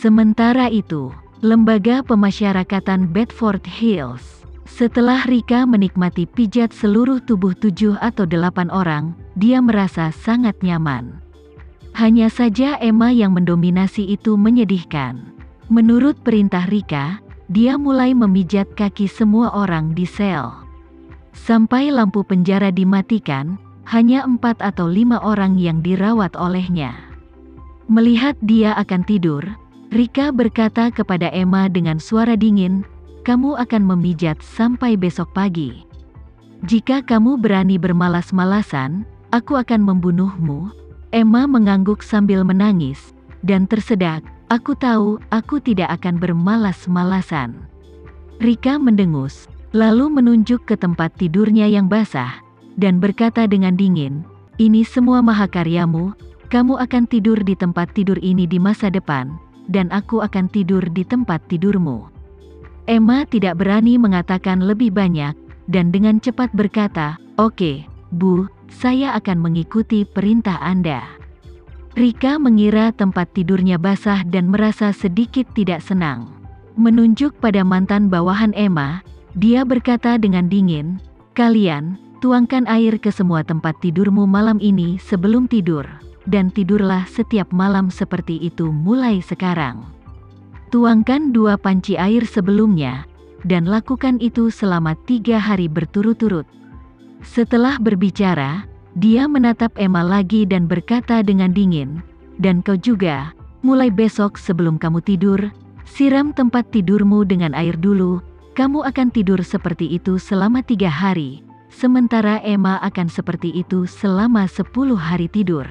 Sementara itu, Lembaga Pemasyarakatan Bedford Hills. Setelah Rika menikmati pijat seluruh tubuh 7 atau 8 orang, dia merasa sangat nyaman. Hanya saja Emma yang mendominasi itu menyedihkan. Menurut perintah Rika, dia mulai memijat kaki semua orang di sel. Sampai lampu penjara dimatikan, hanya 4 atau 5 orang yang dirawat olehnya. Melihat dia akan tidur, Rika berkata kepada Emma dengan suara dingin, "Kamu akan memijat sampai besok pagi. Jika kamu berani bermalas-malasan, aku akan membunuhmu." Emma mengangguk sambil menangis, dan tersedak, "Aku tahu, aku tidak akan bermalas-malasan." Rika mendengus, lalu menunjuk ke tempat tidurnya yang basah, dan berkata dengan dingin, "Ini semua mahakaryamu, kamu akan tidur di tempat tidur ini di masa depan, dan aku akan tidur di tempat tidurmu." Emma tidak berani mengatakan lebih banyak, dan dengan cepat berkata, "Oke, Bu, saya akan mengikuti perintah Anda." Rika mengira tempat tidurnya basah dan merasa sedikit tidak senang. Menunjuk pada mantan bawahan Emma, dia berkata dengan dingin, "Kalian, tuangkan air ke semua tempat tidurmu malam ini sebelum tidur. Dan tidurlah setiap malam seperti itu mulai sekarang. Tuangkan 2 panci air sebelumnya, dan lakukan itu selama 3 hari berturut-turut." Setelah berbicara, dia menatap Emma lagi dan berkata dengan dingin, "Dan kau juga, mulai besok sebelum kamu tidur, siram tempat tidurmu dengan air dulu. Kamu akan tidur seperti itu selama 3 hari, sementara Emma akan seperti itu selama 10 hari tidur."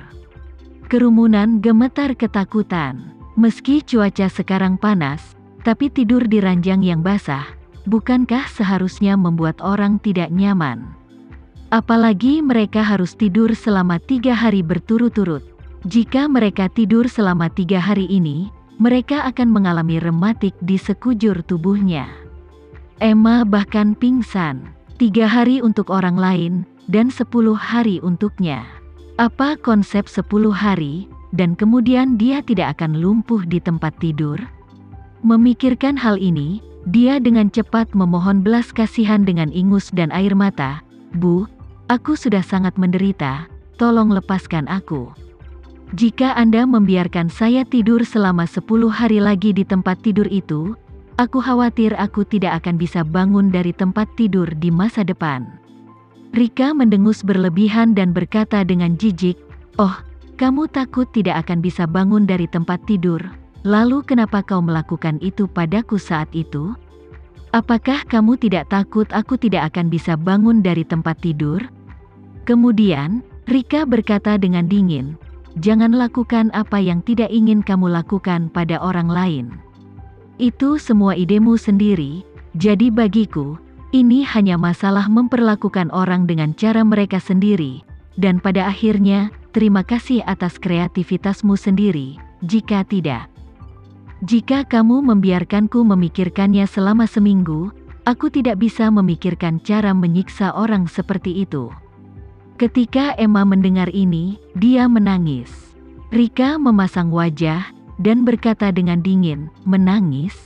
Kerumunan gemetar ketakutan. Meski cuaca sekarang panas, tapi tidur di ranjang yang basah, bukankah seharusnya membuat orang tidak nyaman? Apalagi mereka harus tidur selama 3 hari berturut-turut. Jika mereka tidur selama 3 hari ini, mereka akan mengalami rematik di sekujur tubuhnya. Emma bahkan pingsan. 3 hari untuk orang lain, dan 10 hari untuknya. Apa konsep 10 hari, dan kemudian dia tidak akan lumpuh di tempat tidur? Memikirkan hal ini, dia dengan cepat memohon belas kasihan dengan ingus dan air mata, "Bu, aku sudah sangat menderita, tolong lepaskan aku. Jika Anda membiarkan saya tidur selama 10 hari lagi di tempat tidur itu, aku khawatir aku tidak akan bisa bangun dari tempat tidur di masa depan." Rika mendengus berlebihan dan berkata dengan jijik, "Oh, kamu takut tidak akan bisa bangun dari tempat tidur? Lalu kenapa kau melakukan itu padaku saat itu? Apakah kamu tidak takut aku tidak akan bisa bangun dari tempat tidur?" Kemudian, Rika berkata dengan dingin, "Jangan lakukan apa yang tidak ingin kamu lakukan pada orang lain. Itu semua idemu sendiri, jadi bagiku, ini hanya masalah memperlakukan orang dengan cara mereka sendiri, dan pada akhirnya, terima kasih atas kreativitasmu sendiri. Jika tidak, jika kamu membiarkanku memikirkannya selama seminggu, aku tidak bisa memikirkan cara menyiksa orang seperti itu." Ketika Emma mendengar ini, dia menangis. Rika memasang wajah, dan berkata dengan dingin, "Menangis?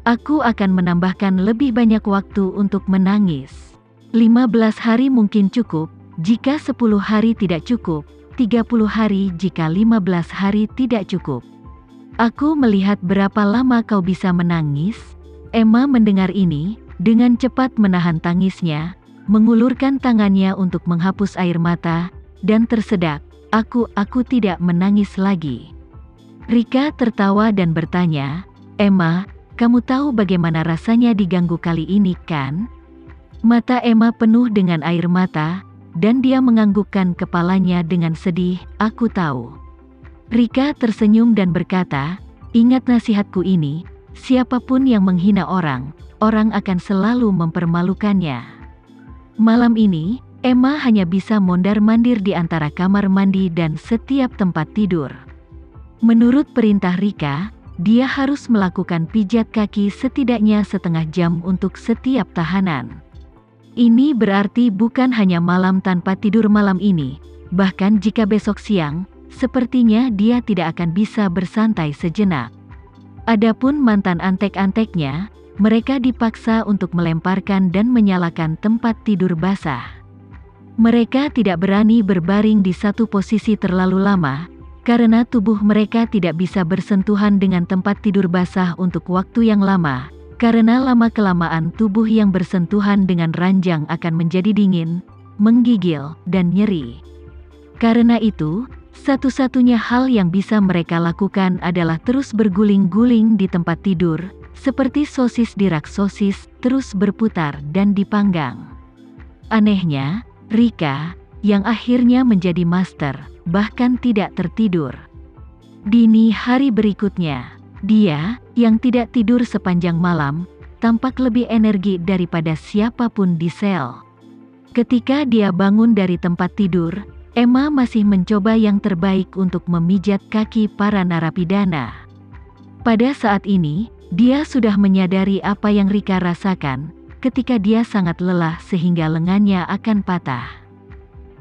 Aku akan menambahkan lebih banyak waktu untuk menangis. 15 hari mungkin cukup, jika 10 hari tidak cukup, 30 hari jika 15 hari tidak cukup. Aku melihat berapa lama kau bisa menangis." Emma mendengar ini, dengan cepat menahan tangisnya, mengulurkan tangannya untuk menghapus air mata, dan tersedak, Aku tidak menangis lagi." Rika tertawa dan bertanya, "Emma, kamu tahu bagaimana rasanya diganggu kali ini, kan?" Mata Emma penuh dengan air mata, dan dia menganggukkan kepalanya dengan sedih, "Aku tahu." Rika tersenyum dan berkata, "Ingat nasihatku ini, siapapun yang menghina orang, orang akan selalu mempermalukannya." Malam ini, Emma hanya bisa mondar-mandir di antara kamar mandi dan setiap tempat tidur. Menurut perintah Rika, dia harus melakukan pijat kaki setidaknya setengah jam untuk setiap tahanan. Ini berarti bukan hanya malam tanpa tidur malam ini, bahkan jika besok siang, sepertinya dia tidak akan bisa bersantai sejenak. Adapun mantan antek-anteknya, mereka dipaksa untuk melemparkan dan menyalakan tempat tidur basah. Mereka tidak berani berbaring di satu posisi terlalu lama, karena tubuh mereka tidak bisa bersentuhan dengan tempat tidur basah untuk waktu yang lama, karena lama-kelamaan tubuh yang bersentuhan dengan ranjang akan menjadi dingin, menggigil, dan nyeri. Karena itu, satu-satunya hal yang bisa mereka lakukan adalah terus berguling-guling di tempat tidur, seperti sosis di rak sosis, terus berputar dan dipanggang. Anehnya, Rika, yang akhirnya menjadi master, bahkan tidak tertidur. Dini hari berikutnya, dia, yang tidak tidur sepanjang malam, tampak lebih energi daripada siapapun di sel. Ketika dia bangun dari tempat tidur, Emma masih mencoba yang terbaik untuk memijat kaki para narapidana. Pada saat ini, dia sudah menyadari apa yang Rika rasakan, ketika dia sangat lelah sehingga lengannya akan patah.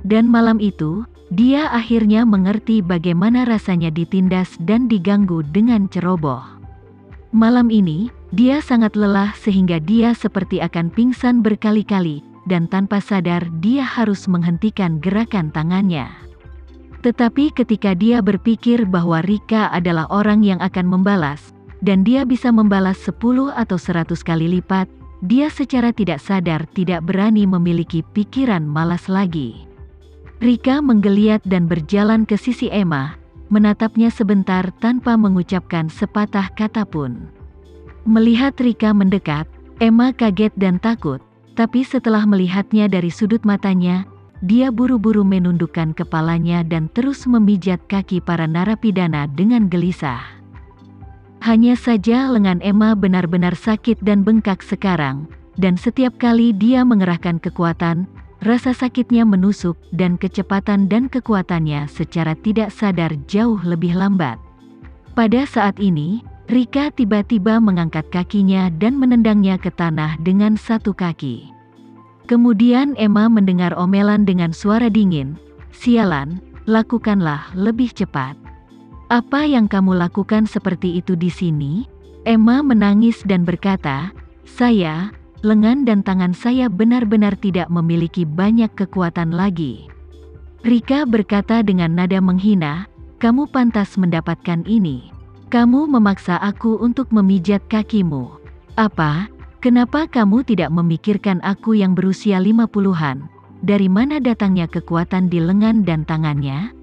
Dan malam itu, dia akhirnya mengerti bagaimana rasanya ditindas dan diganggu dengan ceroboh. Malam ini, dia sangat lelah sehingga dia seperti akan pingsan berkali-kali, dan tanpa sadar dia harus menghentikan gerakan tangannya. Tetapi ketika dia berpikir bahwa Rika adalah orang yang akan membalas, dan dia bisa membalas 10 atau 100 kali lipat, dia secara tidak sadar tidak berani memiliki pikiran malas lagi. Rika menggeliat dan berjalan ke sisi Emma, menatapnya sebentar tanpa mengucapkan sepatah kata pun. Melihat Rika mendekat, Emma kaget dan takut, tapi setelah melihatnya dari sudut matanya, dia buru-buru menundukkan kepalanya dan terus memijat kaki para narapidana dengan gelisah. Hanya saja lengan Emma benar-benar sakit dan bengkak sekarang, dan setiap kali dia mengerahkan kekuatan, rasa sakitnya menusuk dan kecepatan dan kekuatannya secara tidak sadar jauh lebih lambat. Pada saat ini, Rika tiba-tiba mengangkat kakinya dan menendangnya ke tanah dengan satu kaki. Kemudian Emma mendengar omelan dengan suara dingin, "Sialan, lakukanlah lebih cepat. Apa yang kamu lakukan seperti itu di sini?" Emma menangis dan berkata, lengan dan tangan saya benar-benar tidak memiliki banyak kekuatan lagi." Rika berkata dengan nada menghina, "Kamu pantas mendapatkan ini. Kamu memaksa aku untuk memijat kakimu. Apa? Kenapa kamu tidak memikirkan aku yang berusia 50-an? Dari mana datangnya kekuatan di lengan dan tangannya?"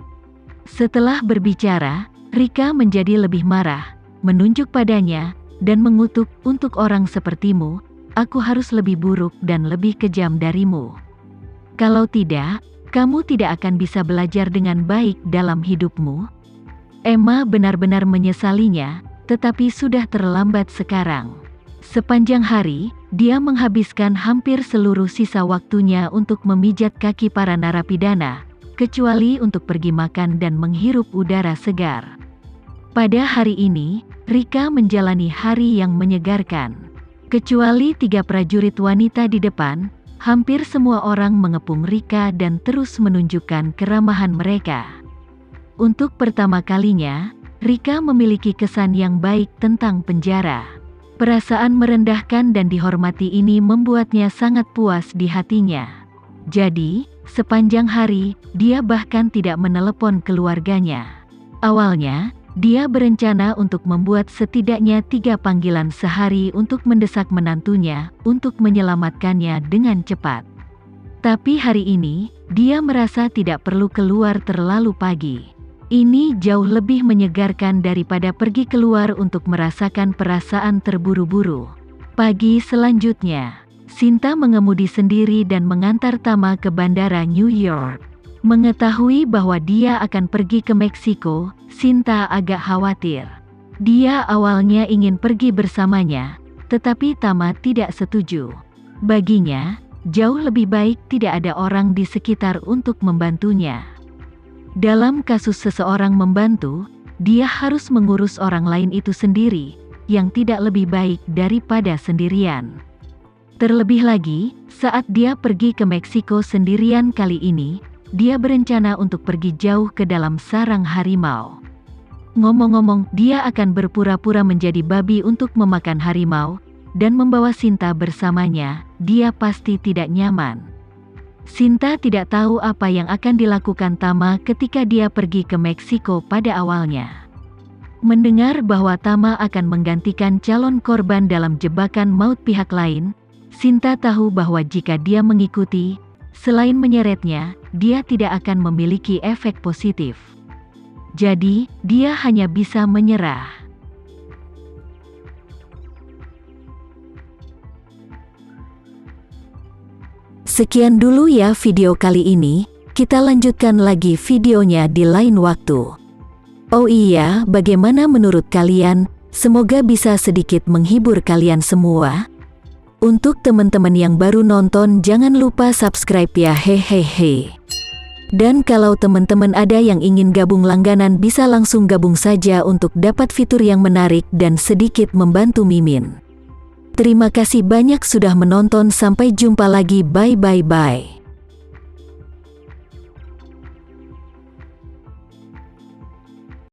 Setelah berbicara, Rika menjadi lebih marah, menunjuk padanya, dan mengutuk, "Untuk orang sepertimu, aku harus lebih buruk dan lebih kejam darimu. Kalau tidak, kamu tidak akan bisa belajar dengan baik dalam hidupmu." Emma benar-benar menyesalinya, tetapi sudah terlambat sekarang. Sepanjang hari, dia menghabiskan hampir seluruh sisa waktunya untuk memijat kaki para narapidana, kecuali untuk pergi makan dan menghirup udara segar. Pada hari ini, Rika menjalani hari yang menyegarkan. Kecuali 3 prajurit wanita di depan, hampir semua orang mengepung Rika dan terus menunjukkan keramahan mereka. Untuk pertama kalinya, Rika memiliki kesan yang baik tentang penjara. Perasaan merendahkan dan dihormati ini membuatnya sangat puas di hatinya. Jadi, sepanjang hari, dia bahkan tidak menelepon keluarganya. Awalnya, dia berencana untuk membuat setidaknya 3 panggilan sehari untuk mendesak menantunya untuk menyelamatkannya dengan cepat. Tapi hari ini, dia merasa tidak perlu keluar terlalu pagi. Ini jauh lebih menyegarkan daripada pergi keluar untuk merasakan perasaan terburu-buru. Pagi selanjutnya, Sinta mengemudi sendiri dan mengantar Tama ke bandara New York. Mengetahui bahwa dia akan pergi ke Meksiko, Sinta agak khawatir. Dia awalnya ingin pergi bersamanya, tetapi Tama tidak setuju. Baginya, jauh lebih baik tidak ada orang di sekitar untuk membantunya. Dalam kasus seseorang membantu, dia harus mengurus orang lain itu sendiri, yang tidak lebih baik daripada sendirian. Terlebih lagi, saat dia pergi ke Meksiko sendirian kali ini, dia berencana untuk pergi jauh ke dalam sarang harimau. Ngomong-ngomong, dia akan berpura-pura menjadi babi untuk memakan harimau, dan membawa Sinta bersamanya. Dia pasti tidak nyaman. Sinta tidak tahu apa yang akan dilakukan Tama ketika dia pergi ke Meksiko pada awalnya. Mendengar bahwa Tama akan menggantikan calon korban dalam jebakan maut pihak lain, Sinta tahu bahwa jika dia mengikuti, selain menyeretnya, dia tidak akan memiliki efek positif. Jadi, dia hanya bisa menyerah. Sekian dulu ya video kali ini, kita lanjutkan lagi videonya di lain waktu. Oh iya, bagaimana menurut kalian? Semoga bisa sedikit menghibur kalian semua. Untuk teman-teman yang baru nonton, jangan lupa subscribe ya, hehehe. Dan kalau teman-teman ada yang ingin gabung langganan, bisa langsung gabung saja untuk dapat fitur yang menarik dan sedikit membantu Mimin. Terima kasih banyak sudah menonton, sampai jumpa lagi, bye.